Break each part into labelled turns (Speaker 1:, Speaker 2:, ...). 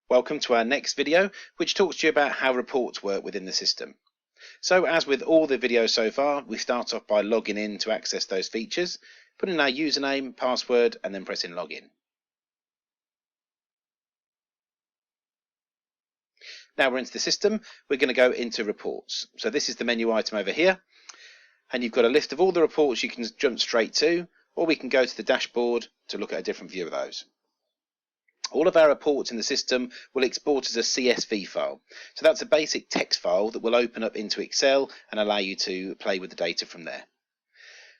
Speaker 1: Welcome to our next video, which talks to you about how reports work within the system. So as with all the videos so far, we start off by logging in to access those features, putting in our username, password, and then pressing login. Now we're into the system, we're going to go into reports. So this is the menu item over here, and you've got a list of all the reports you can jump straight to, or we can go to the dashboard to look at a different view of those. All of our reports in the system will export as a CSV file. So that's a basic text file that will open up into Excel and allow you to play with the data from there.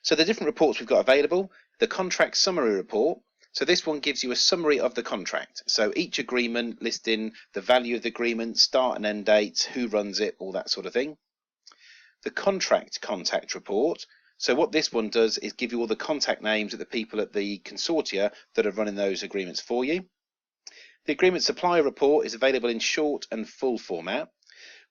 Speaker 1: So the different reports we've got available, the contract summary report. So this one gives you a summary of the contract. So each agreement listing the value of the agreement, start and end dates, who runs it, all that sort of thing. The contract contact report. So what this one does is give you all the contact names of the people at the consortia that are running those agreements for you. The agreement supplier report is available in short and full format.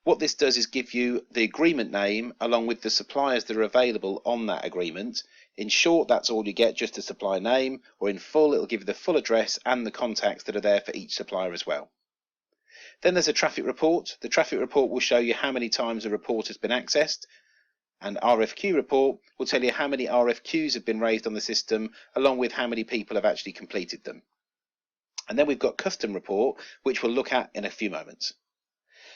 Speaker 1: What this does is give you the agreement name along with the suppliers that are available on that agreement. In short, that's all you get, just a supplier name, or in full, it'll give you the full address and the contacts that are there for each supplier as well. Then there's a traffic report. The traffic report will show you how many times a report has been accessed. And RFQ report will tell you how many RFQs have been raised on the system, along with how many people have actually completed them. And then we've got custom report, which we'll look at in a few moments.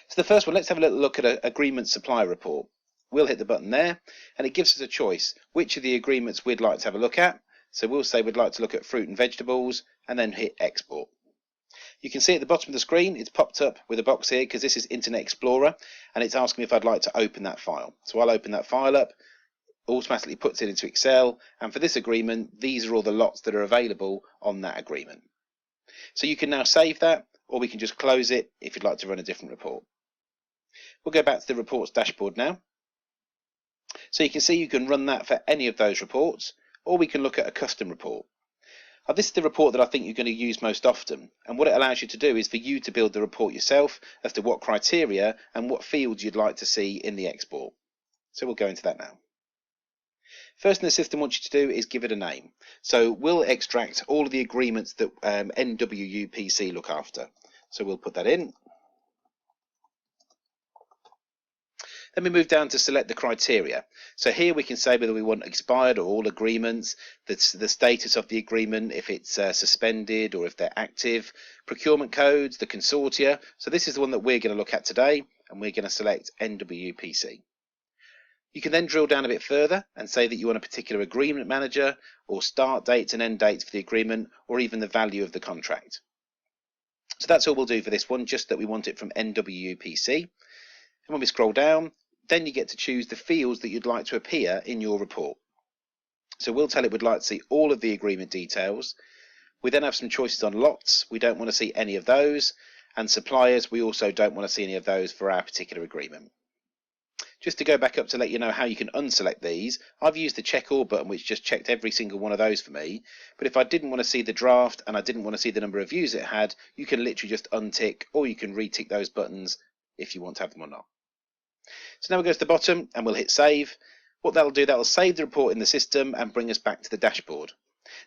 Speaker 1: So the first one, let's have a little look at an agreement supplier report. We'll hit the button there, and it gives us a choice which of the agreements we'd like to have a look at. So we'll say we'd like to look at fruit and vegetables, and then hit export. You can see at the bottom of the screen, it's popped up with a box here because this is Internet Explorer, and it's asking me if I'd like to open that file. So I'll open that file up, automatically puts it into Excel, and for this agreement, these are all the lots that are available on that agreement. So you can now save that, or we can just close it if you'd like to run a different report. We'll go back to the reports dashboard now. So you can see you can run that for any of those reports, or we can look at a custom report. Now this is the report that I think you're going to use most often, and what it allows you to do is for you to build the report yourself as to what criteria and what fields you'd like to see in the export. So we'll go into that now. First thing the system wants you to do is give it a name. So we'll extract all of the agreements that NWUPC look after. So we'll put that in. Then we move down to select the criteria. So here we can say whether we want expired or all agreements, the status of the agreement, if it's suspended or if they're active, procurement codes, the consortia. So this is the one that we're going to look at today, and we're going to select NWPC. You can then drill down a bit further and say that you want a particular agreement manager, or start dates and end dates for the agreement, or even the value of the contract. So that's all we'll do for this one, just that we want it from NWPC. And when we scroll down, then you get to choose the fields that you'd like to appear in your report. So we'll tell it we'd like to see all of the agreement details. We then have some choices on lots. We don't want to see any of those. And suppliers, we also don't want to see any of those for our particular agreement. Just to go back up to let you know how you can unselect these, I've used the check all button, which just checked every single one of those for me. But if I didn't want to see the draft and I didn't want to see the number of views it had, you can literally just untick, or you can retick those buttons if you want to have them or not. So now we go to the bottom and we'll hit save. What that'll do, that'll save the report in the system and bring us back to the dashboard.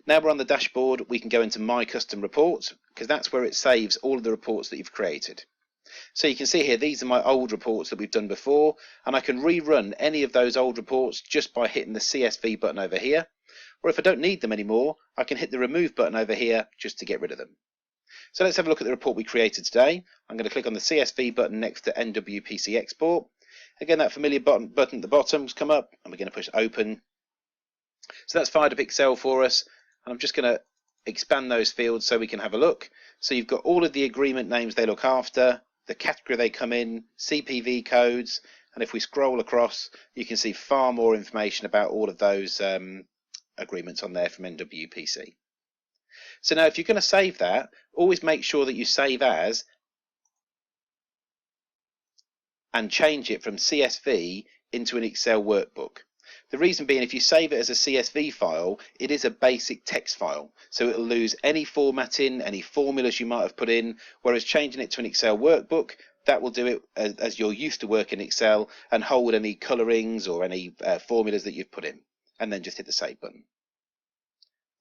Speaker 1: Now we're on the dashboard, we can go into My Custom Reports, because that's where it saves all of the reports that you've created. So you can see here, these are my old reports that we've done before, and I can rerun any of those old reports just by hitting the CSV button over here. Or if I don't need them anymore, I can hit the remove button over here just to get rid of them. So let's have a look at the report we created today. I'm going to click on the CSV button next to NWPC Export. Again, that familiar button at the bottom has come up, and we're going to push open. So that's fired up Excel for us, and I'm just going to expand those fields so we can have a look. So you've got all of the agreement names they look after, the category they come in, CPV codes, and if we scroll across, you can see far more information about all of those agreements on there from NWPC. So now if you're going to save that, always make sure that you save as and change it from CSV into an Excel workbook. The reason being, if you save it as a CSV file, it is a basic text file, so it'll lose any formatting, any formulas you might have put in, whereas changing it to an Excel workbook, that will do it as you're used to work in Excel and hold any colorings or any formulas that you've put in, and then just hit the save button.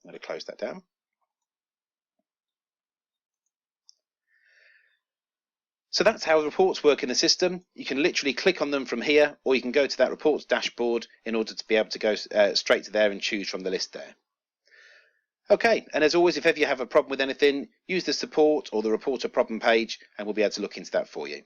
Speaker 1: I'm going to close that down. So that's how reports work in the system. You can literally click on them from here, or you can go to that reports dashboard in order to be able to go straight to there and choose from the list there. Okay, and as always, if ever you have a problem with anything, use the support or the reporter problem page and we'll be able to look into that for you.